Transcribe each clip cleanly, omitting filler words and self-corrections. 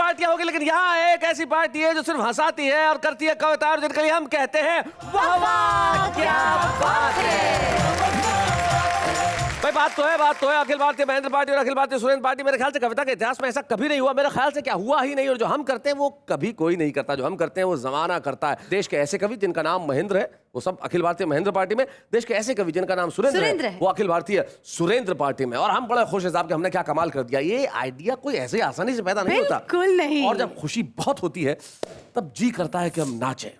पार्टियां होगी, लेकिन यहाँ एक ऐसी पार्टी है जो सिर्फ हंसाती है और करती है कविता, और जिनके लिए हम कहते हैं वाह वाह क्या बात है। भाई बात तो है अखिल भारतीय महेंद्र पार्टी और अखिल भारतीय सुरेंद्र पार्टी। मेरे ख्याल से कविता के इतिहास में ऐसा कभी नहीं हुआ, मेरे ख्याल से क्या हुआ ही नहीं। और जो हम करते हैं वो कभी कोई नहीं करता, जो हम करते हैं वो जमाना करता है। देश के ऐसे कवि जिनका नाम महेंद्र है वो सब अखिल भारतीय महेंद्र पार्टी में, देश के ऐसे कवि जिनका नाम सुरेंद्र है वो अखिल भारतीय सुरेंद्र पार्टी में। और हम बड़े खुश हैं साहब कि हमने क्या कमाल कर दिया। ये आइडिया कोई ऐसे आसानी से पैदा नहीं होता, बिल्कुल नहीं। और जब खुशी बहुत होती है तब जी करता है कि हम नाचें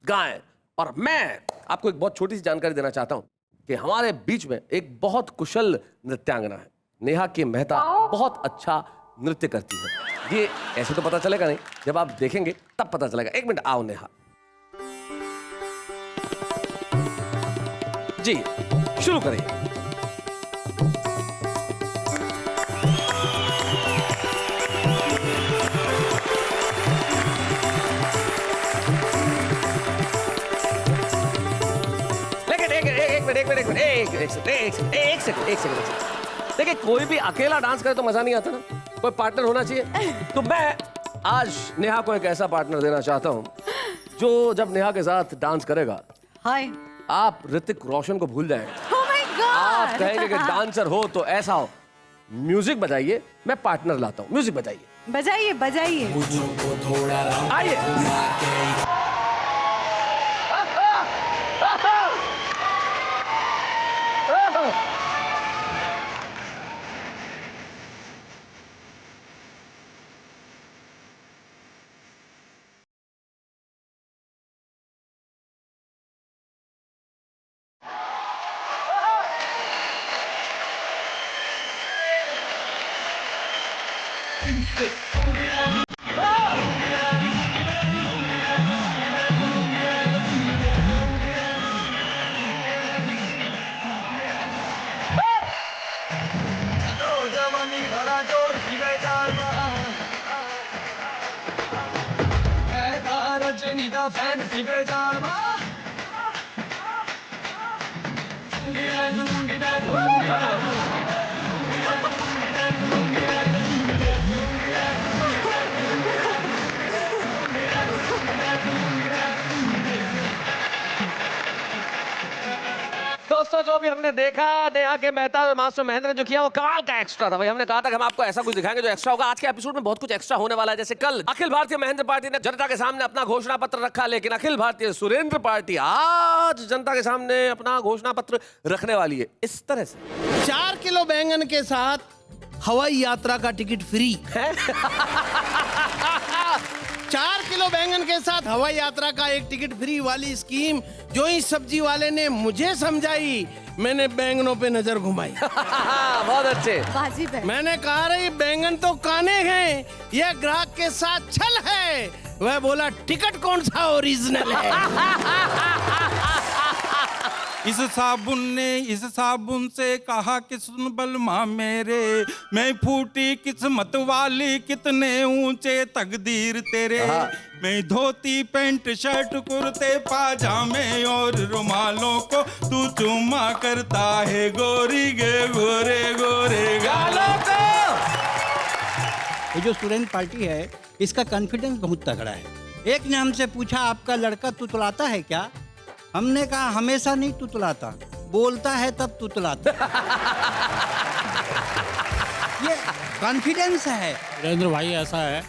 गाएं। और मैं आपको एक बहुत छोटी सी जानकारी देना चाहता हूं कि हमारे बीच में एक बहुत कुशल नृत्यांगना है, नेहा के मेहता। बहुत अच्छा नृत्य करती है। ये ऐसे तो पता चलेगा नहीं, जब आप देखेंगे तब पता चलेगा। एक मिनट, आओ नेहा जी, शुरू करिए। एक सेकंड। देखिए, कोई भी अकेला डांस करे तो मजा नहीं आता ना, कोई पार्टनर होना चाहिए। तो मैं आज नेहा को एक ऐसा पार्टनर देना चाहता हूँ जो जब नेहा के साथ डांस करेगा हाय आप ऋतिक रोशन को भूल जाएंगे। Oh my God! आप कहेंगे कि डांसर हो तो ऐसा हो। म्यूजिक बजाइए, मैं पार्टनर लाता हूँ। म्यूजिक बजाइए, बजाइए बजाइए। आइए। दोस्तों, जो भी हमने देखा नेहा के मेहता और मास्टर महेंद्र ने जो किया वो कमाल का एक्स्ट्रा था। भाई हमने कहा था कि हम आपको ऐसा कुछ दिखाएंगे जो एक्स्ट्रा होगा। आज के एपिसोड में बहुत कुछ एक्स्ट्रा होने वाला है। जैसे कल अखिल भारतीय महेंद्र पार्टी ने जनता के सामने अपना घोषणा पत्र रखा, लेकिन अखिल भारतीय सुरेंद्र पार्टी आज जनता के सामने अपना घोषणा पत्र रखने वाली है इस तरह से। 4 किलो बैंगन के साथ हवाई यात्रा का टिकट फ्री है। 4 किलो बैंगन के साथ हवाई यात्रा का एक टिकट फ्री वाली स्कीम जो इस सब्जी वाले ने मुझे समझाई, मैंने बैंगनों पे नजर घुमाई। बहुत अच्छे। मैंने कहा रही बैंगन तो काने हैं, यह ग्राहक के साथ छल है। वह बोला टिकट कौन सा ओरिजिनल है। इस साबुन से कहा कि सुन बलमा मेरे, मैं फूटी किस्मत वाली, कितने ऊंचे तकदीर तेरे। मैं धोती पैंट शर्ट कुर्ते पाजामे और रुमालों को तू चुम्मा करता है गोरी गे गोरे गोरे गालों को। ये जो स्टूडेंट पार्टी है इसका कॉन्फिडेंस बहुत तगड़ा है। एक ने हमसे पूछा आपका लड़का तुतलाता है क्या? हमने कहा हमेशा नहीं तुतलाता, बोलता है तब तुतलाता। ये कॉन्फिडेंस है। वीरेंद्र भाई, ऐसा है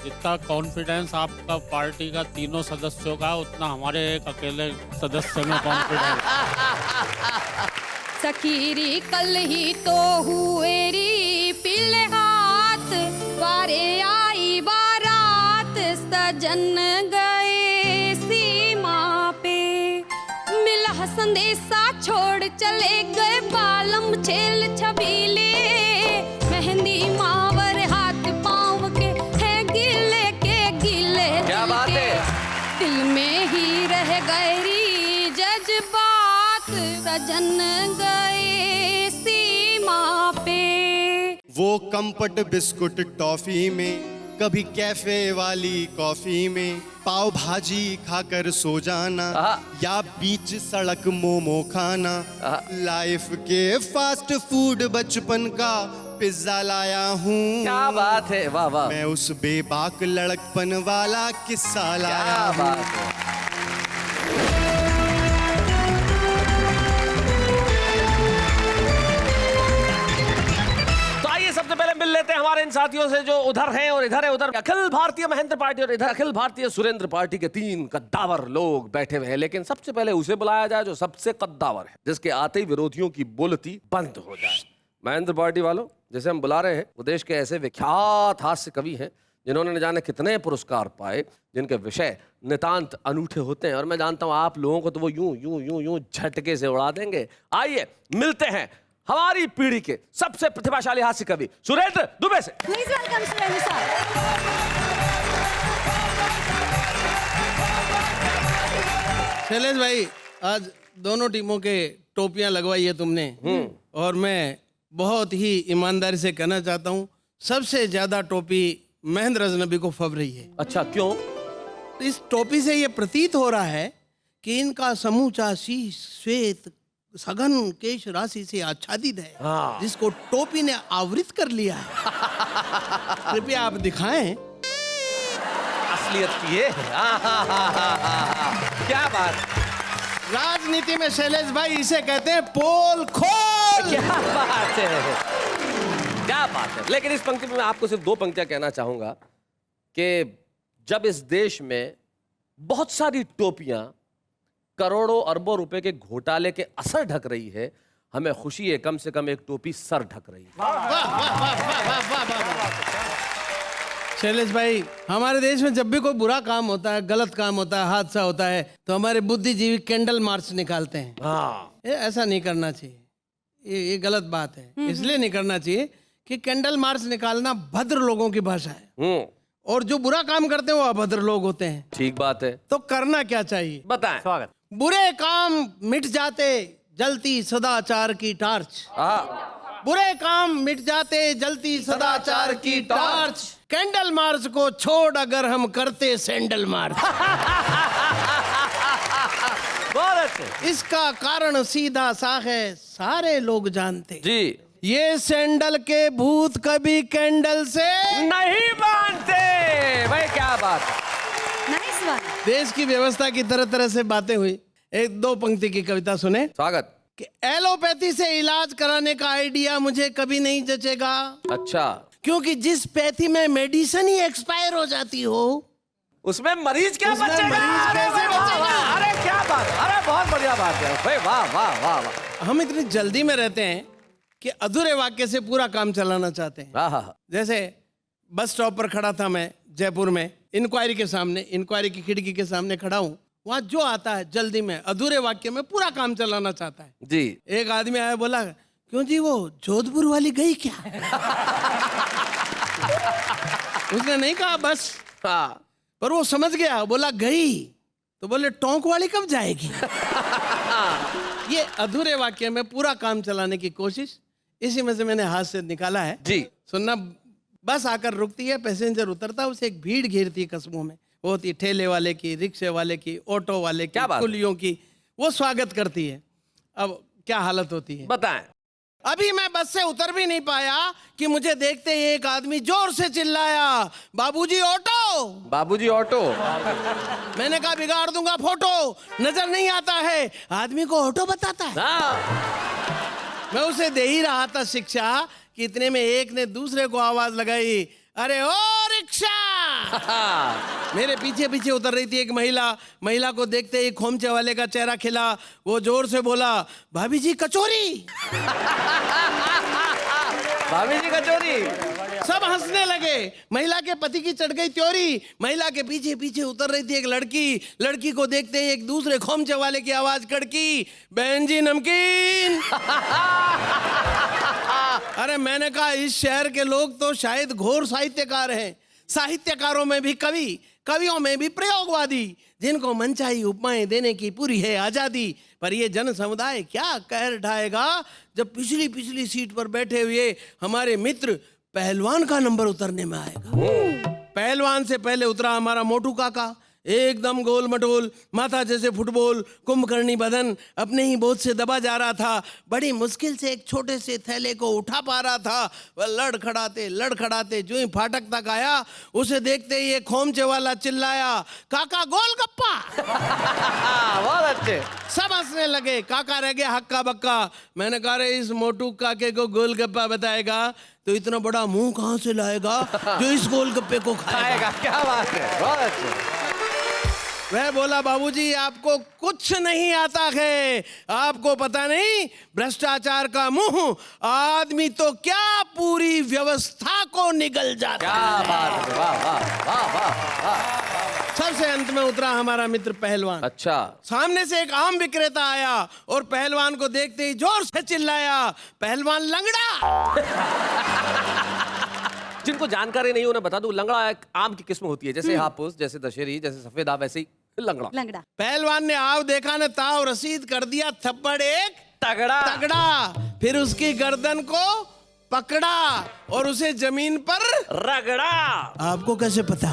जितना कॉन्फिडेंस आपका पार्टी का तीनों सदस्यों का, उतना हमारे एक अकेले सदस्य में कॉन्फिडेंस। सखीरी कल ही तो हुएरी पीले हाथ, वारे आई बारात, सजन गए सीमा पे, मिला संदेशा छोड़ चले गए बालम छेल छबीले, मेहंदी मावर हाथ पाँव के है गिले के गिले, क्या बात है? दिल में ही रह गई जज्बात, सजन गए सीमा पे। वो कंपट बिस्कुट टॉफी में, कभी कैफे वाली कॉफी में, पाव भाजी खाकर सो जाना या बीच सड़क मोमो खाना, लाइफ के फास्ट फूड बचपन का पिज्जा लाया हूँ। क्या बात है, वाह वाह, मैं उस बेबाक लड़कपन वाला किस्सा लाया क्या हूँ। बात है। सबसे पहले मिल लेते हैं हमारे इन साथियों से जो उधर हैं और इधर है। उधर अखिल भारतीय महेंद्र पार्टी और इधर अखिल भारतीय सुरेंद्र पार्टी के 3 कद्दावर लोग बैठे हुए हैं। लेकिन सबसे पहले उसे बुलाया जाए जो सबसे कद्दावर है, जिसके आते ही विरोधियों की बोलती बंद हो जाए। महेंद्र पार्टी वालों, जिसे हम बुला रहे हैं, वो देश के ऐसे विख्यात हास्य कवि हैं जिन्होंने न जाने कितने पुरस्कार पाए, जिनके विषय नितांत अनूठे होते हैं। और मैं जानता हूं आप लोगों को तो वो यूं यूं यूं यूं झटके से उड़ा देंगे। आइए मिलते हैं हमारी पीढ़ी के सबसे प्रतिभाशाली हास्य कवि सुरेंद्र दुबे से। प्लीज वेलकम सुरेंद्र साहब। शैलेश भाई, आज दोनों टीमों के टोपियां लगवाई है तुमने, और मैं बहुत ही ईमानदारी से कहना चाहता हूँ, सबसे ज्यादा टोपी महेंद्र अजनबी को फब रही है। अच्छा, क्यों? इस टोपी से ये प्रतीत हो रहा है कि इनका समूचा शीश श्वेत सघन केश राशि से आच्छादित है, हाँ। जिसको टोपी ने आवृत कर लिया है। कृपया आप दिखाएं। असलियत की है। क्या बात, राजनीति में शैलेश भाई इसे कहते हैं पोल खोल। क्या बात है, क्या बात है। लेकिन इस पंक्ति में मैं आपको सिर्फ 2 पंक्तियां कहना चाहूंगा कि जब इस देश में बहुत सारी टोपियां करोड़ों अरबों रुपए के घोटाले के असर ढक रही है, हमें खुशी है कम से कम एक टोपी सर ढक रही है। शैलेश भाई, हमारे देश में जब भी कोई बुरा काम होता है, गलत काम होता है, हादसा होता है, तो हमारे बुद्धिजीवी कैंडल मार्च निकालते हैं। हाँ, ऐसा नहीं करना चाहिए, ये गलत बात है। इसलिए नहीं करना चाहिए कि कैंडल मार्च निकालना भद्र लोगों की भाषा है, और जो बुरा काम करते हैं वो अभद्र लोग होते हैं। ठीक बात है। तो करना क्या चाहिए बताएं। स्वागत। बुरे काम मिट जाते जलती सदाचार की टार्च। बुरे काम मिट जाते जलती सदाचार की टार्च। कैंडल मार्च को छोड़ अगर हम करते सैंडल मार्च। इसका कारण सीधा सा है, सारे लोग जानते जी, ये सैंडल के भूत कभी कैंडल से नहीं मानते। भाई क्या बात है। Nice one. देश की व्यवस्था की तरह तरह से बातें हुई। 1-2 पंक्ति की कविता सुने। स्वागत। कि एलोपैथी से इलाज कराने का आइडिया मुझे कभी नहीं जचेगा। अच्छा, क्योंकि जिस पैथी में मेडिसिन ही एक्सपायर हो जाती हो, उसमें मरीज क्या उसमें बचेगा? मरीज कैसे अरे वाह, बचेगा? वाह, अरे क्या बात, अरे बहुत बढ़िया बात है भाई, वाह वाह वाह वाह। हम इतनी जल्दी में रहते हैं कि अधूरे वाक्य से पूरा काम चलाना चाहते हैं। हाँ। जैसे बस स्टॉप पर खड़ा था मैं जयपुर में, इंक्वायरी के सामने, इंक्वायरी की खिड़की के सामने खड़ा हूँ। वहां जो आता है जल्दी में अधूरे वाक्य में पूरा काम चलाना चाहता है जी। एक आदमी आया, बोला क्यों जी वो जोधपुर वाली गई क्या? उसने नहीं कहा बस, हाँ। पर वो समझ गया, बोला गई, तो बोले टोंक वाली कब जाएगी? ये अधूरे वाक्य में पूरा काम चलाने की कोशिश, इसी में से मैंने हाथ से निकाला है जी। सुनना। बस आकर रुकती है, पैसेंजर उतरता है, उसे एक भीड़ घेरती है कस्बों में। वो होती ठेले वाले की, रिक्शे वाले की, ऑटो वाले की, कुलियों की, वो स्वागत करती है। अब क्या हालत होती है बताएं। अभी मैं बस से उतर भी नहीं पाया कि मुझे देखते ही एक आदमी जोर से चिल्लाया, बाबूजी ऑटो। बाबूजी ऑटो। मैंने कहा बिगाड़ दूंगा फोटो, नजर नहीं आता है, आदमी को ऑटो बताता है। मैं उसे दे ही रहा था शिक्षा कि इतने में एक ने दूसरे को आवाज लगाई, अरे ओ रिक्शा। मेरे पीछे पीछे उतर रही थी एक महिला को देखते ही खोमचे वाले का चेहरा खिला। वो जोर से बोला, भाभी जी कचौरी। भाभी जी कचौरी। सब हंसने लगे। महिला के पति की चढ़ गई त्योरी। महिला के पीछे पीछे उतर रही थी एक लड़की को देखते ही एक दूसरे खोमचे वाले की आवाज कड़की, बहन जी नमकीन। अरे मैंने कहा इस शहर के लोग तो शायद घोर साहित्यकार हैं। साहित्यकारों में भी कवि, कवियों में भी प्रयोगवादी, जिनको मनचाही उपमाएं देने की पूरी है आजादी। पर ये जन समुदाय क्या कहर ढाएगा जब पिछली सीट पर बैठे हुए हमारे मित्र पहलवान का नंबर उतरने में आएगा। पहलवान से पहले उतरा हमारा मोटू काका, एकदम गोल मटोल, माथा जैसे फुटबॉल, कुंभकर्णी बदन, अपने ही बोझ से दबा जा रहा था। बड़ी मुश्किल से एक छोटे से थैले को उठा पा रहा था। वह लड़खड़ाते जो ही फाटक तक आया, उसे देखते ही एक खोमचे वाला चिल्लाया, काका गोलगप्पा। बहुत अच्छे। सब हंसने लगे, काका रह गया हक्का बक्का। मैंने कहा रे इस मोटू काके को गोलगप्पा बताएगा तो इतना बड़ा मुंह कहां से लाएगा जो इस गोलगप्पे को खाएगा। क्या बात है, बहुत अच्छे। वह बोला, बाबूजी आपको कुछ नहीं आता है, आपको पता नहीं भ्रष्टाचार का मुंह आदमी तो क्या पूरी व्यवस्था को निगल जाता क्या है। बात है, वाह वाह वाह वाह वाह। सबसे अंत में उतरा हमारा मित्र पहलवान। अच्छा। सामने से एक आम विक्रेता आया और पहलवान को देखते ही जोर से चिल्लाया, पहलवान लंगड़ा। जिनको जानकारी नहीं उन्हें बता दूं, लंगड़ा एक आम की किस्म होती है, जैसे हापुस, जैसे दशहरी, जैसे सफेद आम, वैसे ही लंगड़ा। लंगड़ा। पहलवान ने आव देखा ने ताव रसीद कर दिया, थप्पड़ एक तगड़ा। फिर उसकी गर्दन को पकड़ा और उसे जमीन पर रगड़ा। आपको कैसे पता?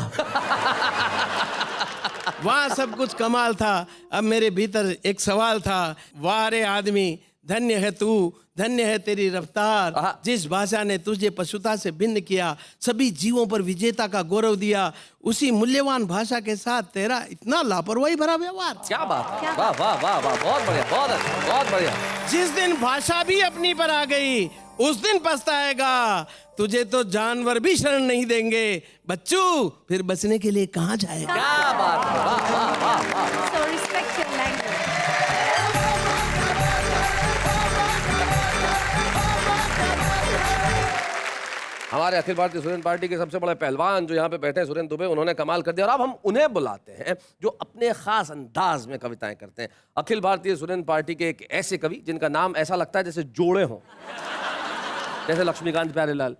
वहां सब कुछ कमाल था। अब मेरे भीतर एक सवाल था, वाह रे आदमी, धन्य है तू, धन्य है तेरी रफ्तार, जिस भाषा ने तुझे पशुता से भिन्न किया, सभी जीवों पर विजेता का गौरव दिया, उसी मूल्यवान भाषा के साथ तेरा इतना लापरवाही भरा व्यवहार। क्या बात है, वाह वाह वाह वाह, बहुत बढ़िया, बहुत अच्छा, बहुत बढ़िया। जिस दिन भाषा भी अपनी पर आ गई उस दिन पछताएगा, तुझे तो जानवर भी शरण नहीं देंगे बच्चू, फिर बचने के लिए कहाँ जाएगा? क्या बात है, वाह वाह वाह वाह। So respect your language. हमारे अखिल भारतीय स्टूडेंट पार्टी के सबसे बड़े पहलवान जो यहाँ पे बैठे हैं, सुरेंद्र दुबे, उन्होंने कमाल कर दिया और अब हम उन्हें बुलाते हैं जो अपने खास अंदाज में कविताएं करते हैं। अखिल भारतीय स्टूडेंट पार्टी के एक ऐसे कवि जिनका नाम ऐसा लगता है जैसे जोड़े हों, जैसे लक्ष्मीकांत प्यारेलाल,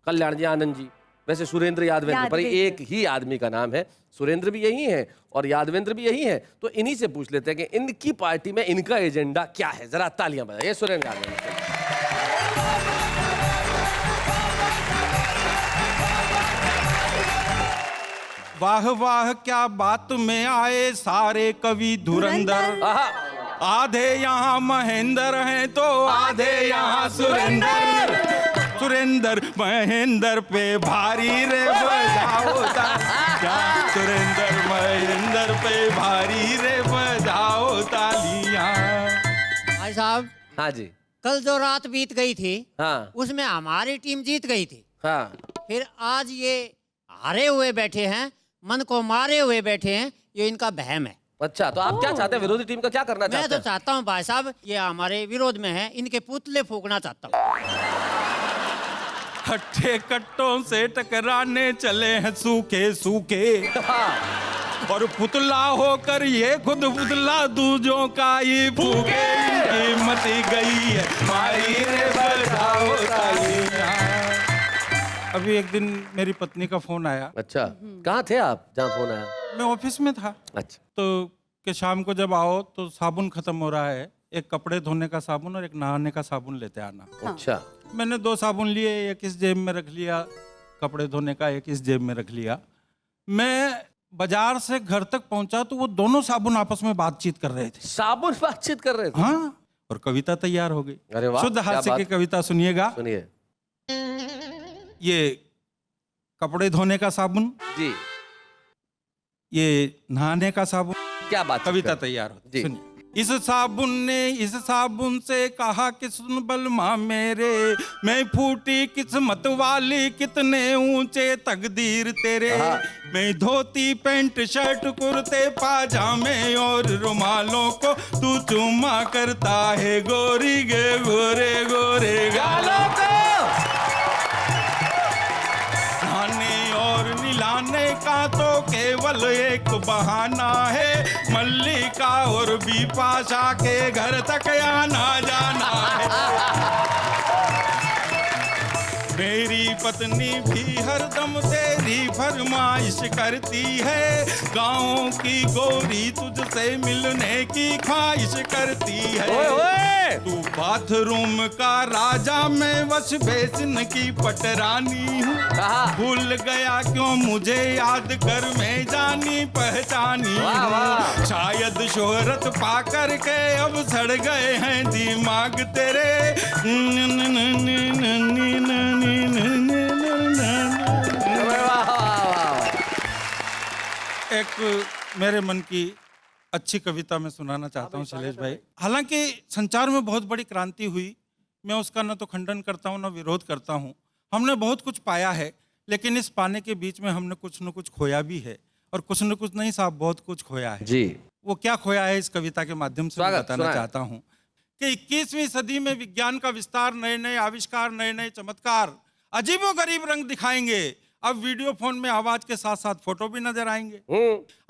कल्याण जी आनंद जी, वैसे सुरेंद्र यादवेंद्र, पर एक ही आदमी का नाम है। सुरेंद्र भी यही है और यादवेंद्र भी यही है। तो इन्हीं से पूछ लेते हैं कि इनकी पार्टी में इनका एजेंडा क्या है। जरा तालियां बजाइए सुरेंद्र यादवेंद्र। वाह वाह क्या बात में आए सारे कवि धुरंधर, आधे यहाँ महेंद्र हैं तो आधे यहाँ सुरेंद्र। सुरेंद्र महेंद्र पे भारी रे बजाओ तालियां, सुरेंद्र महेंद्र पे भारी रे बजाओ तालियां। भाई साहब, हाँ जी। कल जो रात बीत गई थी, हाँ। उसमें हमारी टीम जीत गई थी। हाँ। फिर आज ये हारे हुए बैठे हैं, मन को मारे हुए बैठे हैं, ये इनका बहम है। अच्छा, तो आप क्या चाहते हैं? विरोधी टीम का क्या करना चाहते हैं? मैं तो चाहता हूँ भाई साहब, ये हमारे विरोध में है, इनके पुतले फूकना चाहता हूँ। हट्टे कट्टों से टकराने चले हैं सूखे सूखे, और पुतला होकर ये खुद पुतला दूजों का ही फूके। इनकी मती गई है मारी रे बजाओ तालियां। अभी एक दिन मेरी पत्नी का फोन आया। अच्छा, कहाँ थे आप जहाँ फोन आया? मैं ऑफिस में था। अच्छा। तो कि शाम को जब आओ तो साबुन खत्म हो रहा है, एक कपड़े धोने का साबुन और एक नहाने का साबुन लेते आना। अच्छा। मैंने 2 साबुन लिए, एक इस जेब में रख लिया कपड़े धोने का, एक इस जेब में रख लिया। मैं बाजार से घर तक पहुंचा तो वो दोनों साबुन आपस में बातचीत कर रहे थे। साबुन बातचीत कर रहे थे? हाँ, और कविता तैयार हो गई। अरे वाह, शुद्ध क्या हास्य बात। की कविता सुनिएगा। सुनिए। ये कपड़े धोने का साबुन जी, ये नहाने का साबुन, क्या बात। कविता तैयार हो। सुनिए। इस साबुन ने इस साबुन से कहा कि सुन बलमा मेरे, मैं फूटी किस्मत वाली, कितने ऊंचे तकदीर तेरे। मैं धोती पैंट शर्ट कुर्ते पाजामे और रुमालों को तू चूमा करता है गोरी गे गोरे गोरे गालों को। नहाने और निलाने का तो केवल एक बहाना है, मल्लिका और बिपाशा के घर तक आना जाना है। मेरी पत्नी भी हरदम तेरी फरमाइश करती है, गाँव की गोरी तुझसे मिलने की ख्वाहिश करती है। ओए ओए! तू बाथरूम का राजा, मैं बस बेसिन की पटरानी हूँ। भूल गया क्यों मुझे याद कर, मैं जानी पहचानी हूँ। शायद शोहरत पा कर के अब सड़ गए हैं दिमाग तेरे। एक मेरे मन की अच्छी कविता मैं सुनाना चाहता हूँ शैलेश भाई। हालांकि संचार में बहुत बड़ी क्रांति हुई, मैं उसका न तो खंडन करता हूँ न विरोध करता हूँ। हमने बहुत कुछ पाया है, लेकिन इस पाने के बीच में हमने कुछ न कुछ खोया भी है, और कुछ न कुछ नहीं साहब, बहुत कुछ खोया है जी। वो क्या खोया है इस कविता के माध्यम से मैं बताना चाहता हूँ कि 21वीं सदी में विज्ञान का विस्तार, नए नए आविष्कार, नए नए चमत्कार, अजीबोगरीब रंग दिखाएंगे। अब वीडियो फोन में आवाज के साथ साथ फोटो भी नजर आएंगे।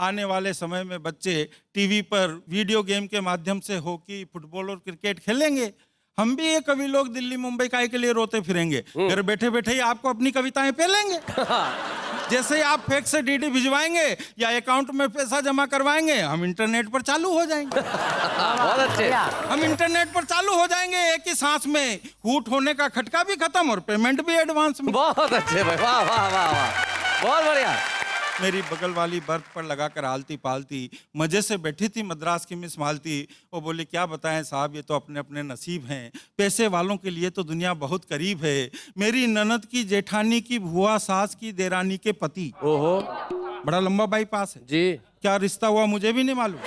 आने वाले समय में बच्चे टीवी पर वीडियो गेम के माध्यम से हॉकी, फुटबॉल और क्रिकेट खेलेंगे। हम भी ये कवि लोग दिल्ली मुंबई काय के लिए रोते फिरेंगे, घर बैठे बैठे ही आपको अपनी कविताएं पेलेंगे। जैसे ही आप फेक से डीडी भिजवाएंगे या अकाउंट में पैसा जमा करवाएंगे, हम इंटरनेट पर चालू हो जाएंगे। बहुत अच्छे। हम इंटरनेट पर चालू हो जाएंगे एक ही सांस में। हूट होने का खटका भी खत्म और पेमेंट भी एडवांस में। बहुत अच्छे भाई, वाह वाह वाह वाह, बहुत बढ़िया। मेरी बगल वाली बर्थ पर लगाकर आलती पालती मजे से बैठी थी मद्रास की मिस मालती। वो बोली क्या बताएं साहब, ये तो अपने अपने नसीब हैं, पैसे वालों के लिए तो दुनिया बहुत करीब है। मेरी ननद की जेठानी की भुआ सास की देरानी के पति। ओहो, बड़ा लंबा बाईपास है जी। क्या रिश्ता हुआ मुझे भी नहीं मालूम।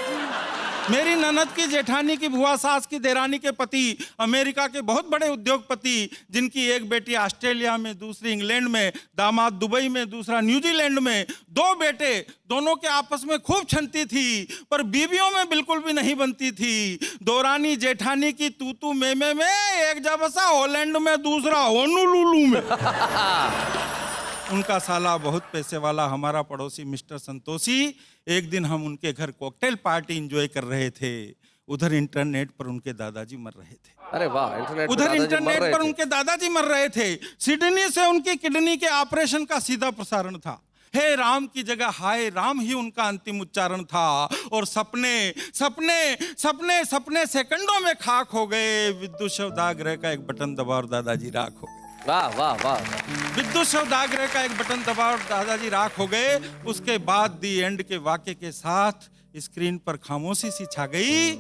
मेरी ननद की जेठानी की भुआ सास की देरानी के पति अमेरिका के बहुत बड़े उद्योगपति, जिनकी एक बेटी ऑस्ट्रेलिया में, दूसरी इंग्लैंड में, दामाद दुबई में, दूसरा न्यूजीलैंड में। 2 बेटे, दोनों के आपस में खूब छनती थी, पर बीवियों में बिल्कुल भी नहीं बनती थी। दोरानी जेठानी की तू में एक जबसा हॉलैंड में, दूसरा होनोलुलु में। उनका साला बहुत पैसे वाला हमारा पड़ोसी मिस्टर संतोषी। एक दिन हम उनके घर कॉकटेल पार्टी एंजॉय कर रहे थे, उधर इंटरनेट पर उनके दादाजी मर रहे थे। अरे वाह, इंटरनेट उधर इंटरनेट पर उनके दादाजी मर रहे थे। सिडनी से उनकी किडनी के ऑपरेशन का सीधा प्रसारण था। हे राम की जगह हाय राम ही उनका अंतिम उच्चारण था। और सपने सपने सपने सपने सेकंडों में खाक हो गए। विद्युत शवदाग्रह का एक बटन दबा और दादाजी राख हो गए। वाह वाह वाह। विद्युत शवदाग्रह का एक बटन दबा और दादाजी राख हो गए। उसके बाद दी एंड के वाक्य के साथ स्क्रीन पर खामोशी सी छा गई।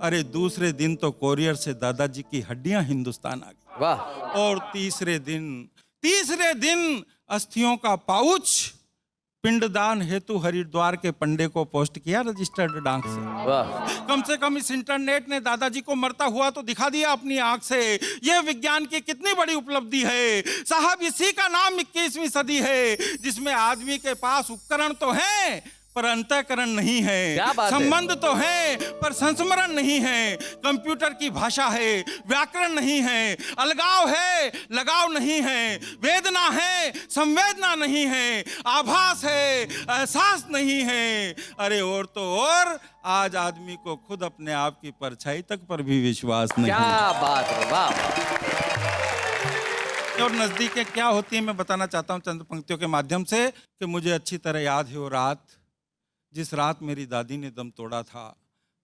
अरे दूसरे दिन तो कोरियर से दादाजी की हड्डियां हिंदुस्तान आ गई। वाह। और तीसरे दिन अस्थियों का पाउच पिंडदान हेतु हरिद्वार के पंडे को पोस्ट किया रजिस्टर्ड डाक से। वाह। कम से कम इस इंटरनेट ने दादाजी को मरता हुआ तो दिखा दिया अपनी आंख से। यह विज्ञान की कितनी बड़ी उपलब्धि है साहब। इसी का नाम 21वीं सदी है, जिसमें आदमी के पास उपकरण तो हैं पर अंतःकरण नहीं है। क्या बात है? संबंध तो है पर संस्मरण नहीं है। कंप्यूटर की भाषा है, व्याकरण नहीं है। अलगाव है, लगाव नहीं है। वेदना है, संवेदना नहीं है। आभास है, एहसास नहीं है। अरे और तो और आज आदमी को खुद अपने आप की परछाई तक पर भी विश्वास नहीं। क्या बात है, वाह। और नजदीकें क्या होती है मैं बताना चाहता हूँ चंद पंक्तियों के माध्यम से कि मुझे अच्छी तरह याद है वो रात, जिस रात मेरी दादी ने दम तोड़ा था।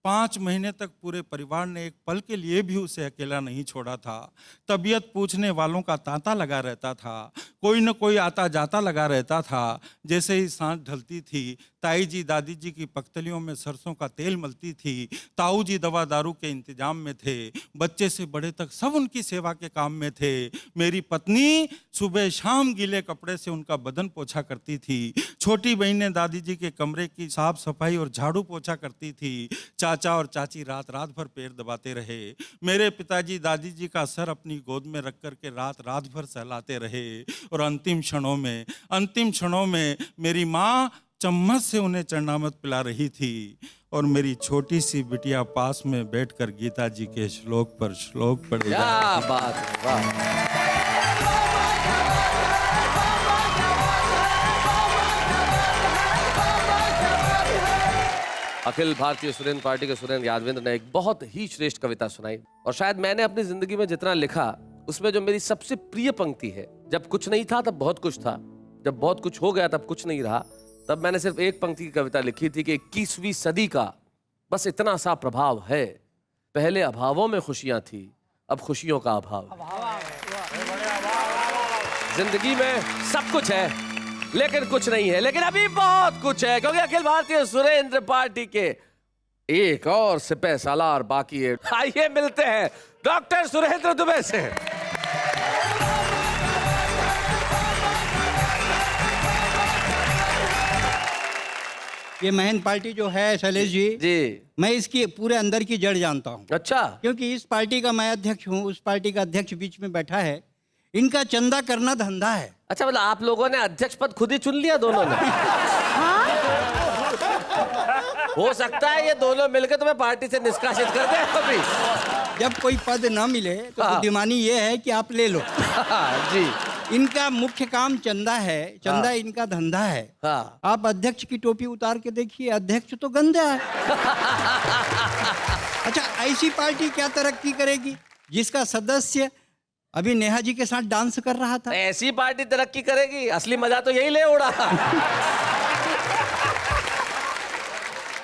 5 महीने तक पूरे परिवार ने एक पल के लिए भी उसे अकेला नहीं छोड़ा था। तबीयत पूछने वालों का तांता लगा रहता था, कोई न कोई आता जाता लगा रहता था। जैसे ही सांझ ढलती थी, ताई जी दादी जी की पख्तलियों में सरसों का तेल मलती थी। ताऊ जी दवा दारू के इंतजाम में थे। बच्चे से बड़े तक सब उनकी सेवा के काम में थे। मेरी पत्नी सुबह शाम गीले कपड़े से उनका बदन पोछा करती थी। छोटी बहनें दादी जी के कमरे की साफ सफाई और झाड़ू पोछा करती थी। चाचा और चाची रात रात भर पैर दबाते रहे। मेरे पिताजी दादी जी का सर अपनी गोद में रख कर के रात रात भर सहलाते रहे। और अंतिम क्षणों में मेरी माँ चम्मच से उन्हें चरणामृत पिला रही थी और मेरी छोटी सी बिटिया पास में बैठकर गीता जी के श्लोक पर श्लोक पढ़े। क्या बात है, वाह। अखिल भारतीय सुरेंद्र पार्टी के सुरेंद्र यादवेंद्र ने एक बहुत ही श्रेष्ठ कविता सुनाई। और शायद मैंने अपनी जिंदगी में जितना लिखा उसमें जो मेरी सबसे प्रिय पंक्ति है, जब कुछ नहीं था तब बहुत कुछ था, जब बहुत कुछ हो गया तब कुछ नहीं रहा, तब मैंने सिर्फ एक पंक्ति की कविता लिखी थी कि 21वीं सदी का बस इतना सा प्रभाव है, पहले अभावों में खुशियां थी, अब खुशियों का अभाव। जिंदगी में सब कुछ है लेकिन कुछ नहीं है, लेकिन अभी बहुत कुछ है, क्योंकि अखिल भारतीय सुरेंद्र पार्टी के एक और सिपह सालार बाकी है। आइए मिलते हैं डॉक्टर सुरेंद्र दुबे से। ये महन पार्टी जो है शैलेश जी, मैं इसकी पूरे अंदर की जड़ जानता हूँ। अच्छा। क्योंकि इस पार्टी का मैं अध्यक्ष हूँ, उस पार्टी का अध्यक्ष बीच में बैठा है, इनका चंदा करना धंधा है। अच्छा, मतलब आप लोगों ने अध्यक्ष पद खुद ही चुन लिया दोनों ने? हो सकता है ये दोनों मिलकर तुम्हें पार्टी से निष्कासित कर दे अभी। जब कोई पद ना मिले तो बुद्धिमानी ये है कि आप ले लो। जी। इनका मुख्य काम चंदा है, चंदा इनका धंधा है। आप अध्यक्ष की टोपी उतार के देखिए, अध्यक्ष तो गंदा है। अच्छा, ऐसी पार्टी क्या तरक्की करेगी जिसका सदस्य अभी नेहा जी के साथ डांस कर रहा था? ऐसी पार्टी तरक्की करेगी? असली मजा तो यही ले उड़ा।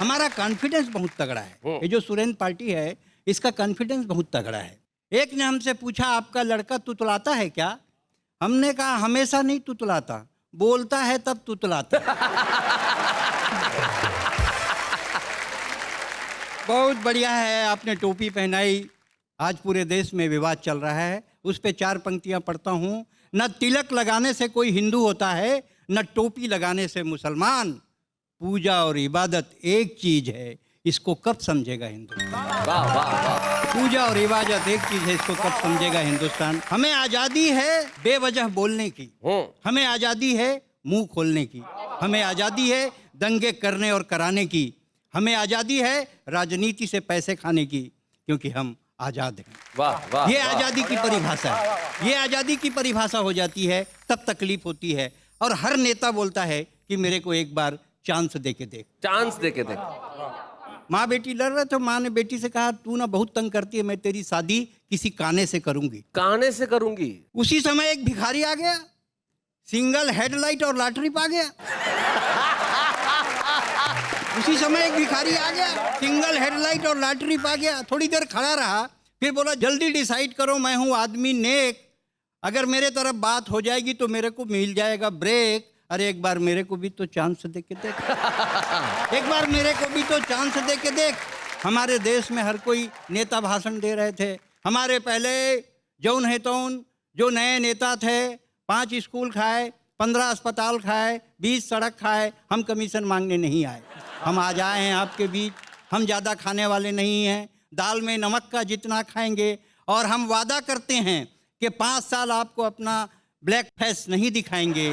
हमारा कॉन्फिडेंस बहुत तगड़ा है। ये जो सुरेंद्र पार्टी है, इसका कॉन्फिडेंस बहुत तगड़ा है। एक ने हमसे पूछा, आपका लड़का तुतलाता है क्या? हमने कहा हमेशा नहीं तुतलाता, बोलता है तब तुतलाता। बहुत बढ़िया है, आपने टोपी पहनाई। आज पूरे देश में विवाद चल रहा है, उस पे 4 पंक्तियां पढ़ता हूँ। न तिलक लगाने से कोई हिंदू होता है, न टोपी लगाने से मुसलमान। पूजा और इबादत एक चीज है, इसको कब समझेगा हिंदुस्तान? वाह वाह वाह। पूजा और इबादत एक चीज है, इसको कब समझेगा हिंदुस्तान? हमें आजादी है बेवजह बोलने की, हमें आजादी है मुंह खोलने की, हमें आजादी है दंगे करने और कराने की, हमें आजादी है राजनीति से पैसे खाने की, क्योंकि हम आजाद हैं। वाह वाह। ये आजादी की परिभाषा है। ये आजादी की परिभाषा हो जाती है तब तकलीफ होती है, और हर नेता बोलता है कि मेरे को एक बार चांस दे के देख। चांस दे के देख। माँ बेटी लड़ रहे थे, माँ ने बेटी से कहा, तू ना बहुत तंग करती है, मैं तेरी शादी किसी काने से करूंगी। काने से करूंगी? उसी समय एक भिखारी आ गया, सिंगल हेडलाइट और लॉटरी पा गया। उसी समय एक भिखारी आ गया, सिंगल हेडलाइट और लॉटरी पा गया। थोड़ी देर खड़ा रहा, फिर बोला, जल्दी डिसाइड करो, मैं हूं आदमी नेक, अगर मेरे तरफ बात हो जाएगी तो मेरे को मिल जाएगा ब्रेक। अरे एक बार मेरे को भी तो चांस दे के देख। एक बार मेरे को भी तो चांस दे के देख। हमारे देश में हर कोई नेता भाषण दे रहे थे। हमारे पहले जौन है तौन जो नए नेता थे, 5 स्कूल खाए, 15 अस्पताल खाए, 20 सड़क खाए। हम कमीशन मांगने नहीं आए, हम आज आए हैं आपके बीच। हम ज़्यादा खाने वाले नहीं हैं, दाल में नमक का जितना खाएंगे, और हम वादा करते हैं कि 5 साल आपको अपना ब्लैक फेस नहीं दिखाएंगे।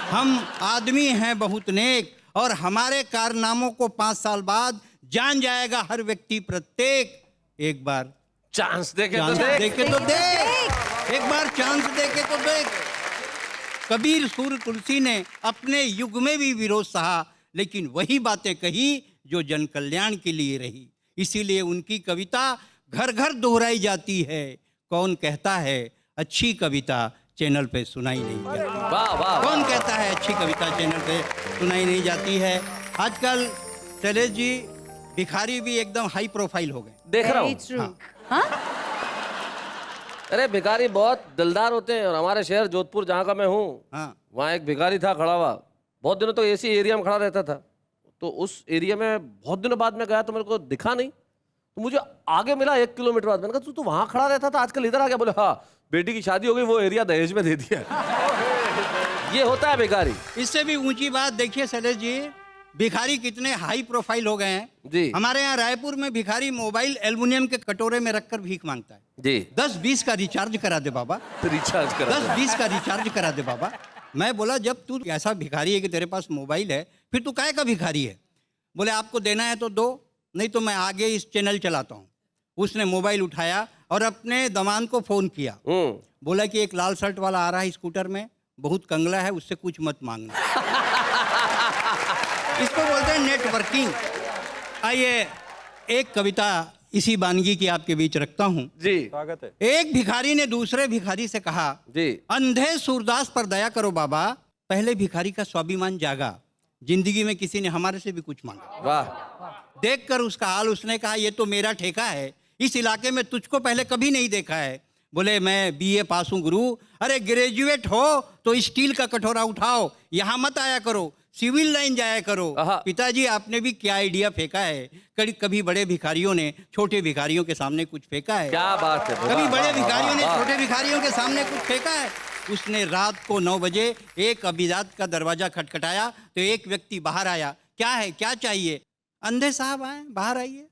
हम आदमी हैं बहुत नेक, और हमारे कारनामों को 5 साल बाद जान जाएगा हर व्यक्ति प्रत्येक। एक बार चांस देके तो देख, एक बार चांस देके तो देख। कबीर सूर्य तुलसी ने अपने युग में भी विरोध सहा, लेकिन वही बातें कही जो जन कल्याण के लिए रही। इसीलिए उनकी कविता घर घर दोहराई जाती है। कौन कहता है अच्छी कविता चैनल पे सुनाई नहीं जाती? वाह वाह। कौन कहता है अच्छी कविता चैनल पे सुनाई नहीं जाती है? आजकल शैलेश जी, भिखारी भी एकदम हाई प्रोफाइल हो गए। देख रहा हूँ। अरे भिखारी बहुत दिलदार होते हैं, और हमारे शहर जोधपुर जहाँ का मैं हूँ, वहाँ एक भिखारी था खड़ा हुआ, बहुत दिनों तक एसी एरिया में खड़ा रहता था। तो उस एरिया में बहुत दिनों बाद में गया तो मेरे को दिखा नहीं, तो मुझे आगे मिला 1 किलोमीटर बाद। मैंने कहा तू वहाँ खड़ा रहता था, आजकल इधर आ गया? बोले हाँ, बेटी की शादी हो गई, वो एरिया दहेज में दे दिया। ये होता है भिखारी। इससे भी ऊंची बात देखिए शैलेश जी, भिखारी कितने हाई प्रोफाइल हो गए हैं जी। हमारे यहाँ रायपुर में भिखारी मोबाइल एल्युमिनियम के कटोरे में रखकर भीख मांगता है जी। 10-20 का रिचार्ज करा दे बाबा, रिचार्ज करा 10-20 का रिचार्ज करा दे बाबा। मैं बोला, जब तू ऐसा भिखारी है कि तेरे पास मोबाइल है, फिर तू काहे का भिखारी है? बोले आपको देना है तो दो, नहीं तो मैं आगे इस चैनल चलाता हूँ। उसने मोबाइल उठाया और अपने दमान को फोन किया, बोला कि एक लाल शर्ट वाला आ रहा है स्कूटर में, बहुत कंगला है, उससे कुछ मत मांगना। इसको बोलते हैं नेटवर्किंग। आइए एक कविता इसी बानगी की आपके बीच रखता हूँ जी। स्वागत है। एक भिखारी ने दूसरे भिखारी से कहा, जी, अंधे सूरदास पर दया करो बाबा। पहले भिखारी का स्वाभिमान जागा, जिंदगी में किसी ने हमारे से भी कुछ मांगा। वाह। देखकर उसका हाल उसने कहा, ये तो मेरा ठेका है, इस इलाके में तुझको पहले कभी नहीं देखा है। बोले मैं बीए पास हूँ गुरु। अरे ग्रेजुएट हो तो स्टील का कटोरा उठाओ, यहाँ मत आया करो, सिविल लाइन जाया करो। पिताजी आपने भी क्या आइडिया फेंका है। कभी बड़े भिखारियों ने छोटे भिखारियों के सामने कुछ फेंका है? क्या बात है। कभी बड़े भिखारियों ने छोटे भिखारियों के सामने कुछ फेंका है? उसने रात को 9 बजे एक अभिजात का दरवाजा खटखटाया तो एक व्यक्ति बाहर आया। क्या है, क्या चाहिए? अंधे साहब आए, बाहर आइए,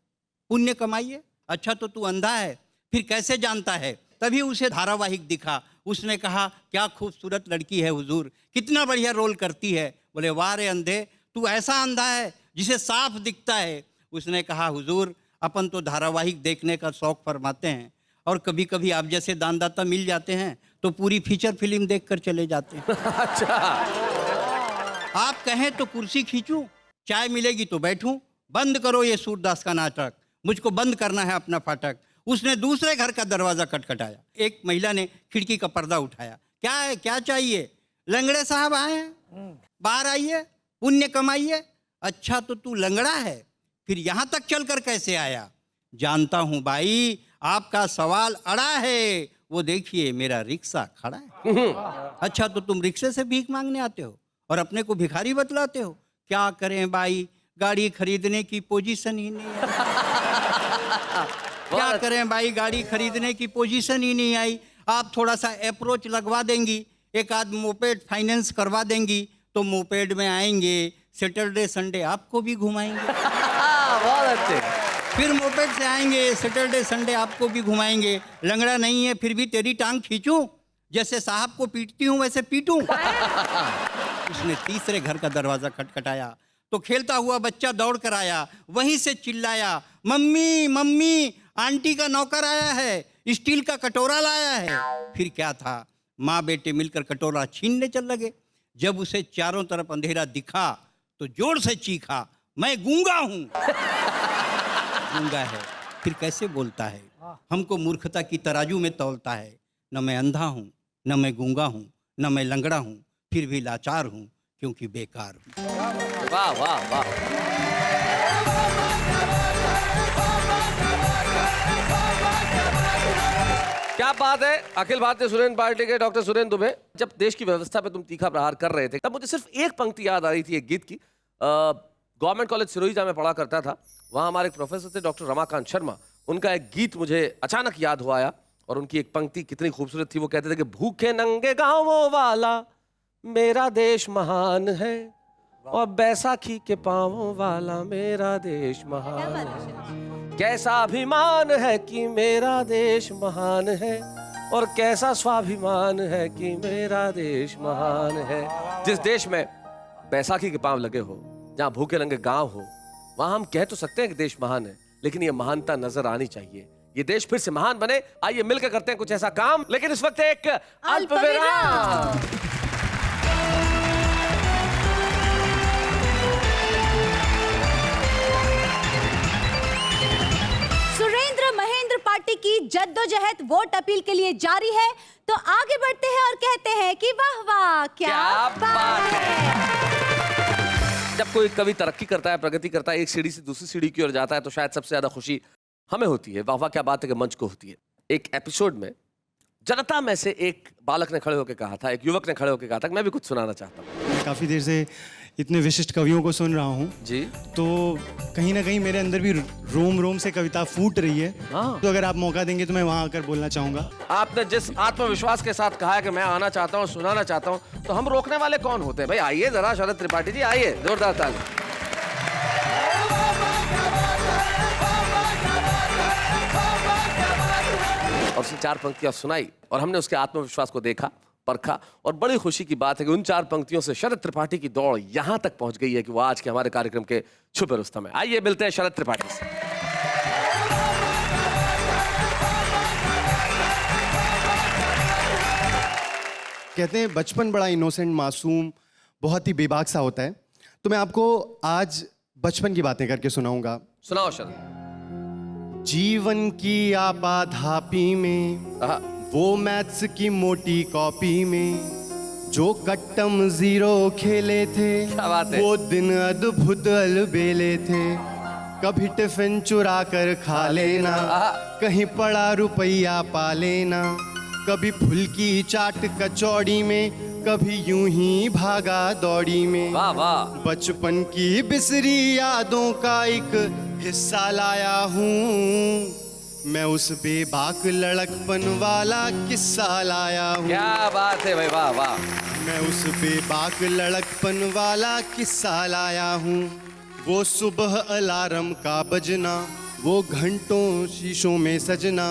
पुण्य कमाइए। अच्छा तो तू अंधा है, फिर कैसे जानता है? तभी उसे धारावाहिक दिखा। उसने कहा क्या खूबसूरत लड़की है हुजूर, कितना बढ़िया रोल करती है। बोले वाह रे अंधे, तू ऐसा अंधा है जिसे साफ दिखता है। उसने कहा हुजूर अपन तो धारावाहिक देखने का शौक फरमाते हैं और कभी कभी आप जैसे दानदाता मिल जाते हैं तो पूरी फीचर फिल्म देखकर चले जाते हैं। अच्छा, आप कहें तो कुर्सी खींचूं, चाय मिलेगी तो बैठूं। बंद करो ये सूरदास का नाटक, मुझको बंद करना है अपना फाटक। उसने दूसरे घर का दरवाजा खटखटाया। एक महिला ने खिड़की का पर्दा उठाया। क्या है, क्या चाहिए? लंगड़े साहब आए हैं, बाहर आइए, पुण्य कमाइए। अच्छा तो तू लंगड़ा है, फिर यहाँ तक चलकर कैसे आया? जानता हूँ भाई, आपका सवाल अड़ा है। वो देखिए मेरा रिक्शा खड़ा है। अच्छा तो तुम रिक्शे से भीख मांगने आते हो और अपने को भिखारी बतलाते हो? क्या करें भाई, गाड़ी खरीदने की पोजीशन ही नहीं है। क्या करें भाई, गाड़ी खरीदने की पोजीशन ही नहीं आई। आप थोड़ा सा अप्रोच लगवा देंगी, एक आध मोपेड फाइनेंस करवा देंगी तो मोपेड में आएंगे, सैटरडे संडे आपको भी घुमाएंगे। बहुत अच्छे। फिर मोपेड से आएंगे, सैटरडे संडे आपको भी घुमाएंगे। लंगड़ा नहीं है फिर भी तेरी टांग खींचूं, जैसे साहब को पीटती हूं वैसे पीटूं। उसने तीसरे घर का दरवाजा खटखटाया तो खेलता हुआ बच्चा दौड़ कर आया। वहीं से चिल्लाया मम्मी मम्मी, आंटी का नौकर आया है, स्टील का कटोरा लाया है। फिर क्या था, माँ बेटे मिलकर कटोरा छीनने चल लगे। जब उसे चारों तरफ अंधेरा दिखा तो जोर से चीखा मैं गूंगा हूं। गूंगा है फिर कैसे बोलता है? हमको मूर्खता की तराजू में तौलता है। न मैं अंधा हूं, न मैं गूंगा हूं, न मैं लंगड़ा हूं, फिर भी लाचार हूं क्योंकि बेकार हूं। वाह वाह वाह। क्या बात है। अखिल भारतीय सुरेंद्र पार्टी के डॉक्टर सुरेंद्र दुबे, जब देश की व्यवस्था पे तुम तीखा प्रहार कर रहे थे तब मुझे सिर्फ एक पंक्ति याद आ रही थी एक गीत की। गवर्नमेंट कॉलेज सिरोही में पढ़ा करता था, वहाँ हमारे एक प्रोफेसर थे डॉक्टर रमाकांत शर्मा। उनका एक गीत मुझे अचानक याद हुआ आया और उनकी एक पंक्ति कितनी खूबसूरत थी। वो कहते थे कि भूखे नंगे गाँवों वाला मेरा देश महान है और बैसाखी के पाँवों वाला मेरा देश महान है। कैसा अभिमान है कि मेरा देश महान है और कैसा स्वाभिमान है कि मेरा देश महान है। जिस देश में बैसाखी के पाँव लगे हो, जहाँ भूखे नंगे गांव हो, वहां हम कह तो सकते हैं कि देश महान है, लेकिन ये महानता नजर आनी चाहिए। ये देश फिर से महान बने। आइए मिलकर करते हैं कुछ ऐसा काम। लेकिन इस वक्त एक अल्प विराम। सुरेंद्र महेंद्र पार्टी की जद्दोजहद वोट अपील के लिए जारी है, तो आगे बढ़ते हैं और कहते हैं कि वाह वाह क्या बात है। जब कोई कवि तरक्की करता है, प्रगति करता है, एक सीढ़ी से दूसरी सीढ़ी की ओर जाता है, तो शायद सबसे ज्यादा खुशी हमें होती है। वाह वाह क्या बात है कि मंच को होती है। एक एपिसोड में जनता में से एक बालक ने खड़े होकर कहा था, एक युवक ने खड़े होकर कहा था कि मैं भी कुछ सुनाना चाहता हूँ। काफ़ी देर से इतने विशिष्ट कवियों को सुन रहा हूँ जी, तो कहीं ना कहीं मेरे अंदर भी रोम रोम से कविता फूट रही है। तो अगर आप मौका देंगे तो मैं वहाँ आकर बोलना चाहूँगा। आपने जिस आत्मविश्वास के साथ कहा है कि मैं आना चाहता हूँ, सुनाना चाहता हूँ, तो हम रोकने वाले कौन होते हैं? भाई आइए जरा, शरद त्रिपाठी जी आइए, जोरदार ताली। और उसने 4 पंक्तियां सुनाई और हमने उसके आत्मविश्वास को देखा, परखा, और बड़ी खुशी की बात है कि उन 4 पंक्तियों से शरद त्रिपाठी की दौड़ यहां तक पहुंच गई है कि वो आज के हमारे कार्यक्रम के छुपे रुस्तम है। आइए मिलते हैं शरद त्रिपाठी से। कहते हैं बचपन बड़ा इनोसेंट, मासूम, बहुत ही बेबाक सा होता है। तो मैं आपको आज बचपन की बातें करके सुनाऊंगा। सुनाओ शरद। जीवन की आपाधापी में, वो मैथ्स की मोटी कॉपी में, जो कट्टम जीरो खेले थे, क्या बात है? वो दिन अद्भुत अलबेले थे। कभी टिफिन चुरा कर खा लेना, कहीं पड़ा रुपया पा लेना, कभी फुल्की चाट कचौड़ी में, कभी यूं ही भागा दौड़ी में। वाह वाह। बचपन की बिसरी यादों का एक हिस्सा लाया हूँ, मैं उस बेबाक लड़कपन वाला किस्सा लाया हूँ। क्या बात है भाई, वाह वाह। मैं उस बेबाक लड़कपन वाला किस्सा लाया हूँ। वो सुबह अलार्म का बजना, वो घंटों शीशों में सजना,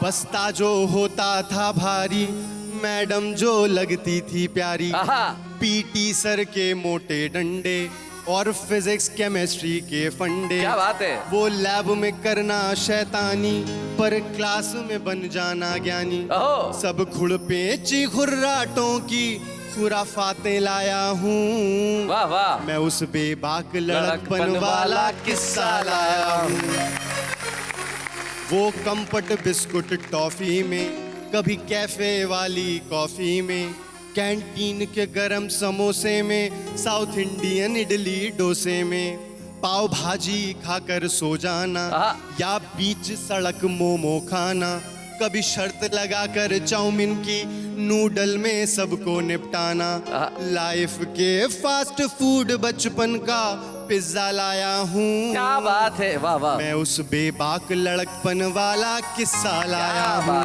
बस्ता जो होता था भारी, मैडम जो लगती थी प्यारी, पीटी सर के मोटे डंडे और फिजिक्स केमिस्ट्री के फंडे। क्या बात है। वो लैब में करना शैतानी, पर क्लास में बन जाना ज्ञानी। सब खुरपेची खुर्राटों की खुराफातें लाया हूँ। वाह वाह। मैं उस बेबाक लड़कपन वाला किस्सा लाया हूँ। वो कंपट बिस्कुट टॉफी में, कभी कैफे वाली कॉफी में, कैंटीन के गरम समोसे में, साउथ इंडियन इडली डोसे में, पाव भाजी खाकर सो जाना, या बीच सड़क मोमो खाना, कभी शर्त लगाकर चाउमीन की नूडल में सबको निपटाना। लाइफ के फास्ट फूड बचपन का पिज्जा लाया हूँ। क्या बात है, वाह वाह। मैं उस बेबाक लड़कपन वाला किस्सा लाया हूँ।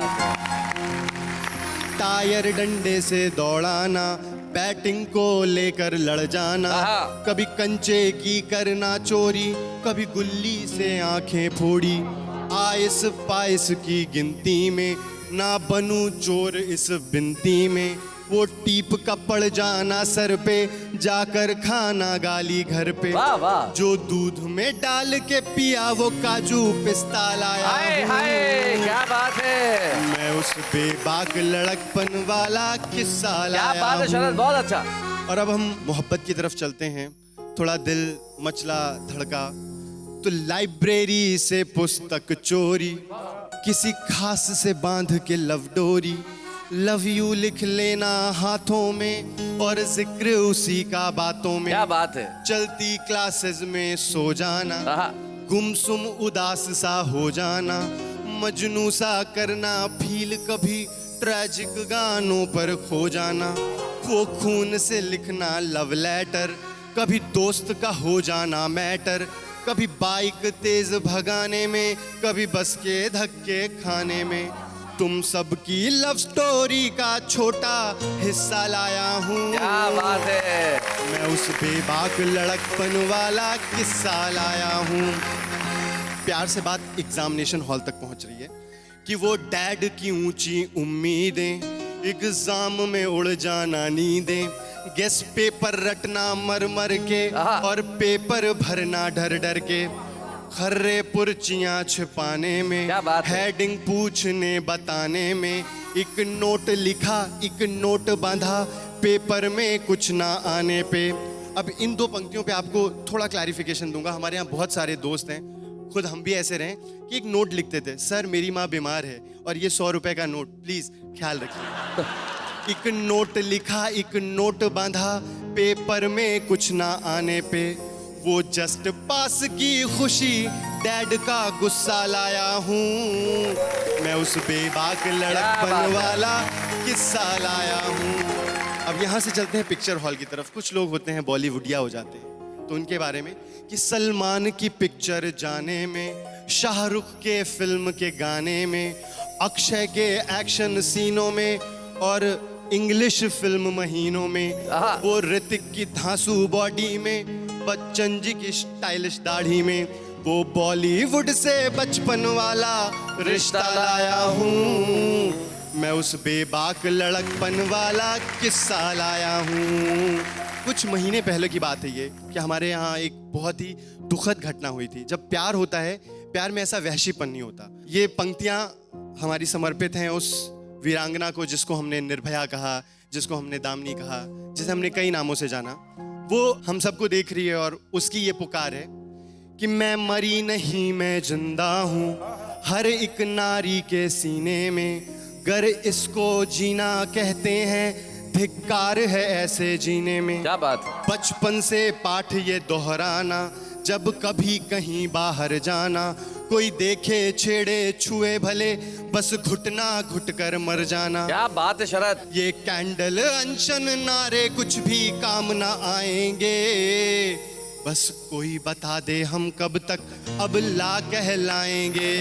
टायर डंडे से दौड़ाना, बैटिंग को लेकर लड़ जाना, कभी कंचे की करना चोरी, कभी गुल्ली से आंखें फोड़ी, आइस पाइस की गिनती में, ना बनूं चोर इस बिनती में, वो टीप का पड़ जाना सर पे, जाकर खाना गाली घर पे। वाह वाह। जो दूध में डाल के पिया वो काजू पिस्ता लाया। हाय हाय, क्या बात है। मैं उस बेबाक लड़कपन वाला किस्सा लाया। क्या बात है शरद, बहुत अच्छा। और अब हम मोहब्बत की तरफ चलते हैं। थोड़ा दिल मचला धड़का तो लाइब्रेरी से पुस्तक चोरी, किसी खास से बांध के लव डोरी, लव यू लिख लेना हाथों में, और जिक्र उसी का बातों में। क्या बात है। चलती क्लासेस में सो जाना, गुमसुम उदास सा हो जाना, मजनू सा करना फील, कभी ट्रेजिक गानों पर खो जाना, वो खून से लिखना लव लेटर, कभी दोस्त का हो जाना मैटर, कभी बाइक तेज भगाने में, कभी बस के धक्के खाने में। तुम सबकी लव स्टोरी का छोटा हिस्सा लाया हूँ। क्या बात है। मैं उस बेबाक लड़कपन वाला किस्सा लाया हूँ। प्यार से बात एग्जामिनेशन हॉल तक पहुंच रही है कि वो डैड की ऊंची उम्मीदें, एग्जाम में उड़ जाना नींदें, गेस पेपर रटना मर मर के, और पेपर भरना डर डर के, खर्रे पुर्चियां छिपाने में, हेडिंग पूछने बताने में, एक नोट लिखा एक नोट बांधा, पेपर में कुछ ना आने पे। अब इन दो पंक्तियों पे आपको थोड़ा क्लैरिफिकेशन दूंगा। हमारे यहाँ बहुत सारे दोस्त हैं, खुद हम भी ऐसे रहे कि एक नोट लिखते थे, सर मेरी माँ बीमार है और ये 100 रुपए का नोट, प्लीज ख्याल रखिए। एक नोट लिखा एक नोट बांधा, पेपर में कुछ ना आने पे, वो जस्ट पास की खुशी, डैड का गुस्सा लाया हूँ। मैं उस बेबाक लड़कपन वाला किस्सा लाया हूँ। अब यहाँ से चलते हैं पिक्चर हॉल की तरफ। कुछ लोग होते हैं बॉलीवुडिया हो जाते हैं, तो उनके बारे में कि सलमान की पिक्चर जाने में, शाहरुख के फिल्म के गाने में, अक्षय के एक्शन सीनों में, और इंग्लिश फिल्म महीनों में, वो ऋतिक की धांसू बॉडी में, बच्चन जी की स्टाइलिश दाढ़ी में, वो बॉलीवुड से बचपन वाला रिश्ता लाया हूँ। मैं उस बेबाक लड़कपन वाला किस्सा लाया हूँ। कुछ महीने पहले की बात है ये कि हमारे यहाँ एक बहुत ही दुखद घटना हुई थी। जब प्यार होता है, प्यार में ऐसा वहशीपन नहीं होता। ये पंक्तियाँ हमारी समर्पित हैं उस वीरांगना को जिसको हमने निर्भया कहा, जिसको हमने दामिनी कहा, जिसे हमने कई नामों से जाना। वो हम सबको देख रही है और उसकी ये पुकार है कि मैं मरी नहीं मैं जिंदा हूँ, हर एक नारी के सीने में, गर इसको जीना कहते हैं, धिक्कार है ऐसे जीने में। क्या बात है। बचपन से पाठ ये दोहराना, जब कभी कहीं बाहर जाना, कोई देखे छेड़े छुए भले, बस घुटना घुट कर मर जाना। क्या बात है शरद। ये कैंडल अनशन नारे कुछ भी काम ना आएंगे, बस कोई बता दे हम कब तक अब ला कहलाएंगे,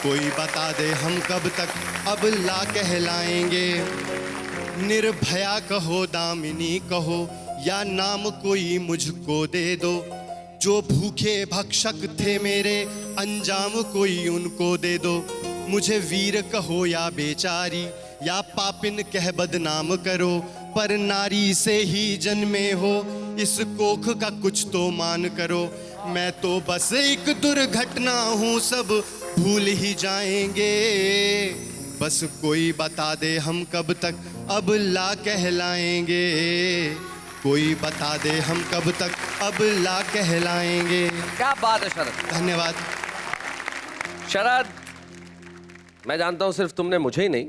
कोई बता दे हम कब तक अब ला कहलाएंगे। निर्भया कहो दामिनी कहो या नाम कोई मुझको दे दो, जो भूखे भक्षक थे मेरे अंजाम कोई उनको दे दो। मुझे वीर कहो या बेचारी या पापिन कह बदनाम करो, पर नारी से ही जन्मे हो इस कोख का कुछ तो मान करो। मैं तो बस एक दुर्घटना हूँ सब भूल ही जाएंगे, बस कोई बता दे हम कब तक अब ला कहलाएंगे, कोई बता दे हम कब तक अब ला कहलाएंगे। क्या बात है शरद। धन्यवाद शरद। मैं जानता हूं सिर्फ तुमने मुझे ही नहीं,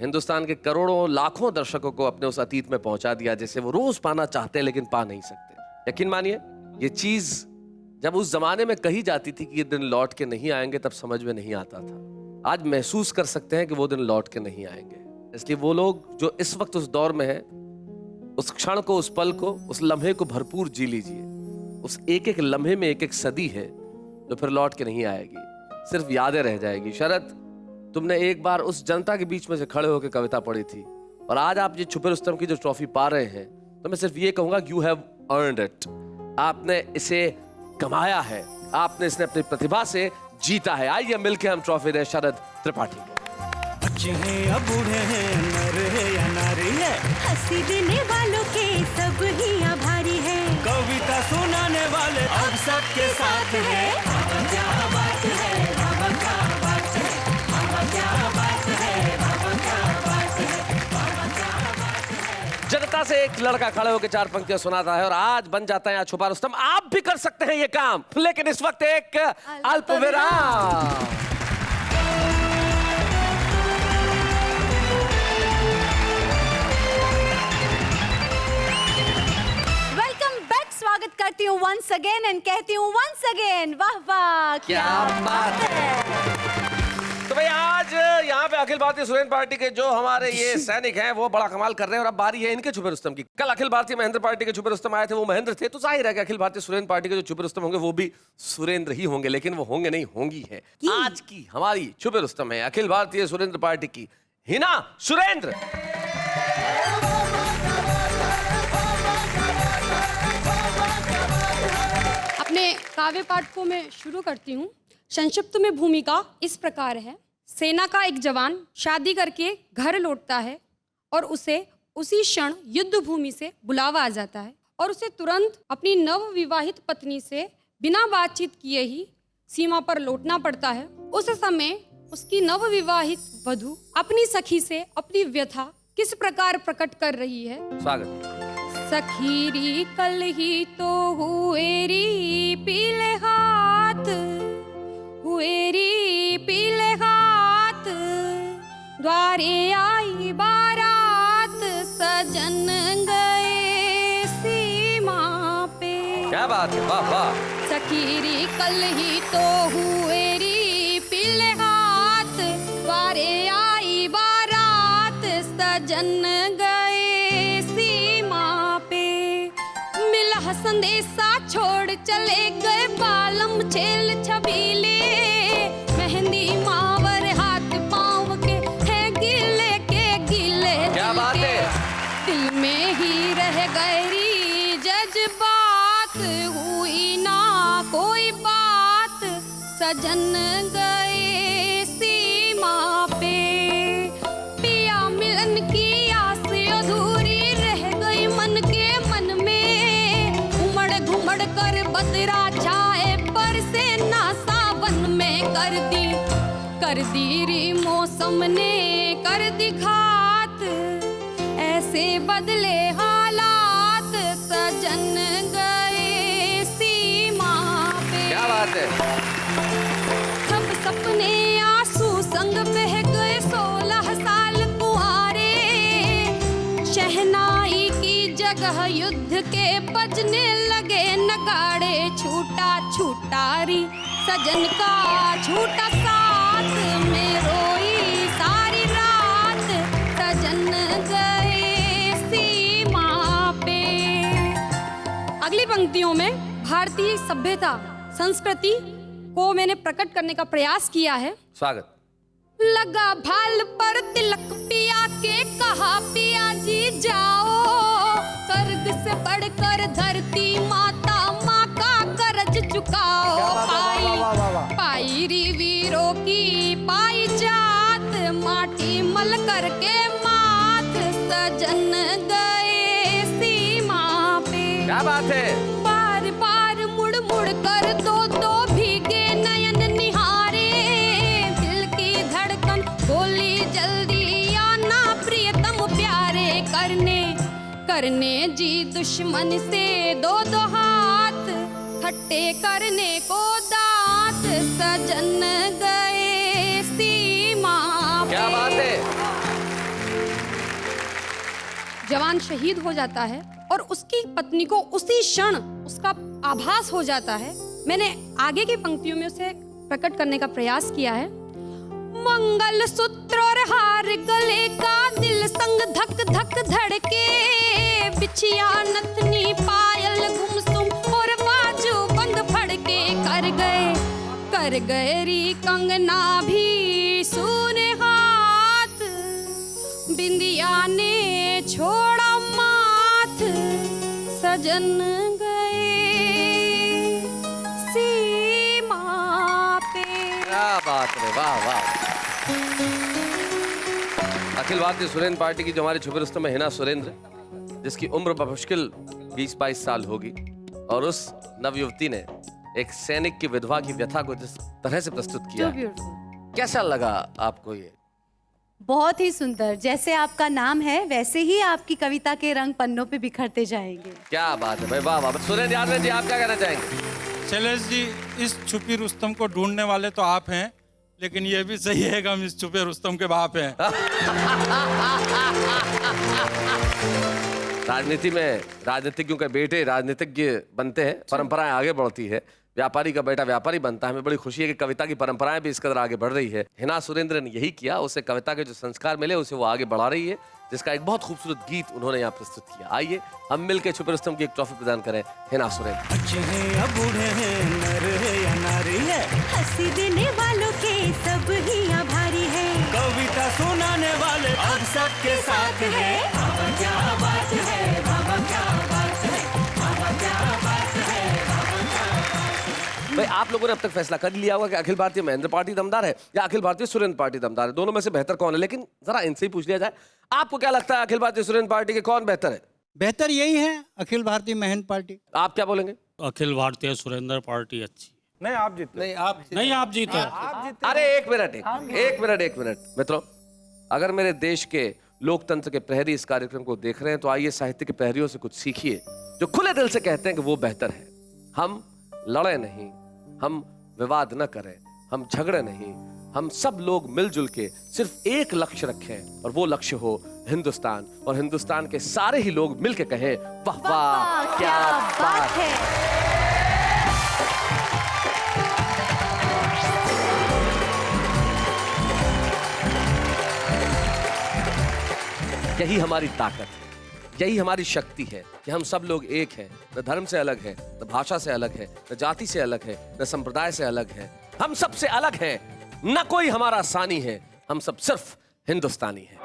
हिंदुस्तान के करोड़ों लाखों दर्शकों को अपने उस अतीत में पहुंचा दिया जिसे वो रोज पाना चाहते हैं लेकिन पा नहीं सकते। यकीन मानिए ये चीज जब उस जमाने में कही जाती थी कि ये दिन लौट के नहीं आएंगे, तब समझ में नहीं आता था। आज महसूस कर सकते हैं कि वो दिन लौट के नहीं आएंगे। इसलिए वो लोग जो इस वक्त उस दौर में हैं, उस क्षण को, उस पल को, उस लम्हे को भरपूर जी लीजिए। उस एक एक लम्हे में एक एक सदी है जो फिर लौट के नहीं आएगी, सिर्फ यादें रह जाएगी। शरद, तुमने एक बार उस जनता के बीच में से खड़े होकर कविता पढ़ी थी और आज आप ये छुपे रुस्तम की जो ट्रॉफी पा रहे हैं, तो मैं सिर्फ ये कहूंगा यू हैव अर्नड इट। आपने इसे कमाया है, आपने इसने अपनी प्रतिभा से जीता है। आइए मिलकर हम ट्रॉफी दें शरद त्रिपाठी को। बच्चे हैं या बूढ़े हैं, नर है या नारी है, हंसी देने वालों के सब ही आभारी है, कविता सुनाने वाले अब सबके साथ है। क्या बात है, बाबा क्या बात है, बाबा क्या बात है, बाबा क्या बात है, बाबा क्या बात है। जनता से एक लड़का खड़े होकर चार पंक्तियां सुनाता है और आज बन जाता है यहाँ छुपा रुस्तम। आप भी कर सकते हैं ये काम, लेकिन इस वक्त एक अल्प विराम। स्वागत करती हूँ वंस अगेन एंड कहती हूँ वंस अगेन वाह वाह क्या बात है। तो भाई आज यहाँ पे अखिल भारतीय सुरेंद्र पार्टी के जो हमारे ये सैनिक हैं वो बड़ा कमाल कर रहे हैं और अब बारी है इनके छुपे रुस्तम की। कल अखिल भारतीय महेंद्र पार्टी के छुपे रुस्तम आए थे, वो महेंद्र थे, तो जाहिर है कि अखिल भारतीय सुरेंद्र पार्टी के जो छुपे रुस्तम होंगे वो भी सुरेंद्र ही होंगे, लेकिन वो होंगे नहीं, होंगी है। आज की हमारी छुपे रुस्तम है अखिल भारतीय सुरेंद्र पार्टी की हिना सुरेंद्र। अपने काव्य पाठ को मैं शुरू करती हूँ। संक्षिप्त में भूमिका इस प्रकार है। सेना का एक जवान शादी करके घर लौटता है और उसे उसी क्षण युद्ध भूमि से बुलावा आ जाता है और उसे तुरंत अपनी नव विवाहित पत्नी से बिना बातचीत किए ही सीमा पर लौटना पड़ता है। उस समय उसकी नव विवाहित वधू अपनी सखी से अपनी व्यथा किस प्रकार प्रकट कर रही है। स्वागत। सखीरी कल ही तो हुएरी पीले हाथ, हुएरी पीले हाथ, द्वारे आई बारात, सजन गए सीमा पे। क्या बात है, वाह वाह। सखीरी कल ही तो हुएरी पीले हाथ, द्वारे आई बारात, सजन गए संदेशा छोड़ चले गए बालम छेल छबीले, मेहंदी मावर हाथ पाँव के है गिले के गिले। क्या बात है। दिल में ही रह गई जज्बात, हुई ना कोई बात, सजन गए सीमा पे। पिया मिलन की आस अधूरी रह गई मन के मन में, घुमड़ कर बदरा छाए पर से ना सावन में कर दी री मौसम ने कर दी घात, ऐसे बदले हालात, सजन गए सीमा पे। क्या बात है। सब सपने आंसू संग बह गए 16 साल कुआरे, शहनाई की जगह जगह युद्ध के बजने लगे नगाड़े, छूटा छूटा री सजन का छूटा साथ में रोई सारी रात, सजन गए सीमा पे। अगली पंक्तियों में भारतीय सभ्यता संस्कृति को मैंने प्रकट करने का प्रयास किया है। स्वागत। लगा भाल पर तिलक पिया के कहा पिया जी जाओ, स्वर्ग से बढ़कर धरती माता माँ का कर्ज चुकाओ। पाई री वीरों की पाई जात, माटी मल करके माथ, सजन गए सीमा पे। क्या बात है। बार बार मुड़ मुड़ कर दो भीगे नयन निहारे, दिल की धड़कन बोली जल्दी आना प्रियतम प्यारे, करने जी दुश्मन से दो हाथ, खट्टे करने को दांत, सजन गए सीमा पे। क्या बात है। जवान शहीद हो जाता है और उसकी पत्नी को उसी क्षण उसका आभास हो जाता है। मैंने आगे की पंक्तियों में उसे प्रकट करने का प्रयास किया है। मंगल सूत्र और हार गले का, दिल संग धक धक धड़के, बिछिया नथनी पायल गुमसुम और बाजू बंद फड़के, कर गए री कंगना भी सूने हाथ, बिंदिया ने छोड़ा माथ, सजन गए सीमा पे। क्या बात है, वाह वाह। अखिल भारतीय सुरेंद्र पार्टी की जो हमारे छुपे रुस्तम में हिना सुरेंद्र, जिसकी उम्र बमुश्किल 20-22 साल होगी, और उस नवयुवती ने एक सैनिक की विधवा की व्यथा को जिस तरह से प्रस्तुत किया, कैसा लगा आपको ये? बहुत ही सुंदर। जैसे आपका नाम है वैसे ही आपकी कविता के रंग पन्नों पे बिखरते जाएंगे। क्या बात है भाई, वाह वाह। सुरेंद्र यादव जी, आप क्या कहना चाहेंगे? शैलेश जी, इस छुपी रुस्तम को ढूंढने वाले तो आप हैं, लेकिन ये भी सही है कि हम इस छुपे रुस्तम के बाप हैं। राजनीति में राजनीतिज्ञों के बेटे राजनीतिज्ञ बनते हैं, परंपराएं आगे बढ़ती है, व्यापारी का बेटा व्यापारी बनता है। हमें बड़ी खुशी है कि कविता की परंपराएं भी इस कदर आगे बढ़ रही है। हिना सुरेंद्र ने यही किया, उसे कविता के जो संस्कार मिले उसे वो आगे बढ़ा रही है, जिसका एक बहुत खूबसूरत गीत उन्होंने यहाँ प्रस्तुत किया। आइए हम मिलकर छुपे रुस्तम की एक ट्रॉफी प्रदान करें हिना सुरेंद्र। अच्छे हैं या बूढ़े हैं, नर है या नारी है, हंसी देने वालों के सब ही आभारी है, कविता सुनाने वाले अब सबके साथ है। बाबा क्या बात है, बाबा क्या बात है, बाबा क्या बात है, बाबा क्या बात है। भाई आप लोगों ने अब तक फैसला कर लिया होगा कि अखिल भारतीय महेंद्र पार्टी दमदार है या अखिल भारतीय सुरेंद्र पार्टी दमदार है, दोनों में से बेहतर कौन है? लेकिन जरा इनसे ही पूछ लिया जाए, आपको क्या लगता है अखिल भारतीय सुरेंद्र पार्टी के कौन बेहतर है? बेहतर यही है, अखिल भारतीय महेंद्र पार्टी। आप क्या बोलेंगे? अखिल भारतीय सुरेंद्र पार्टी अच्छी। नहीं आप जीते। नहीं आप जीते। अरे एक मिनट मित्रों, अगर मेरे देश के लोकतंत्र के प्रहरी इस कार्यक्रम को देख रहे हैं तो आइए साहित्य के प्रहरियों से कुछ सीखिए, जो खुले दिल से कहते हैं कि वो बेहतर है। हम लड़े नहीं, हम विवाद न करें, हम झगड़े नहीं, हम सब लोग मिलजुल के सिर्फ एक लक्ष्य रखें और वो लक्ष्य हो हिंदुस्तान, और हिंदुस्तान के सारे ही लोग मिलके कहें वाह वाह क्या बात है। यही हमारी ताकत है, यही हमारी शक्ति है कि हम सब लोग एक हैं, न धर्म से अलग है, न भाषा से अलग है, न जाति से अलग है, न संप्रदाय से अलग है। हम सबसे अलग हैं, न कोई हमारा सानी है, हम सब सिर्फ हिंदुस्तानी हैं।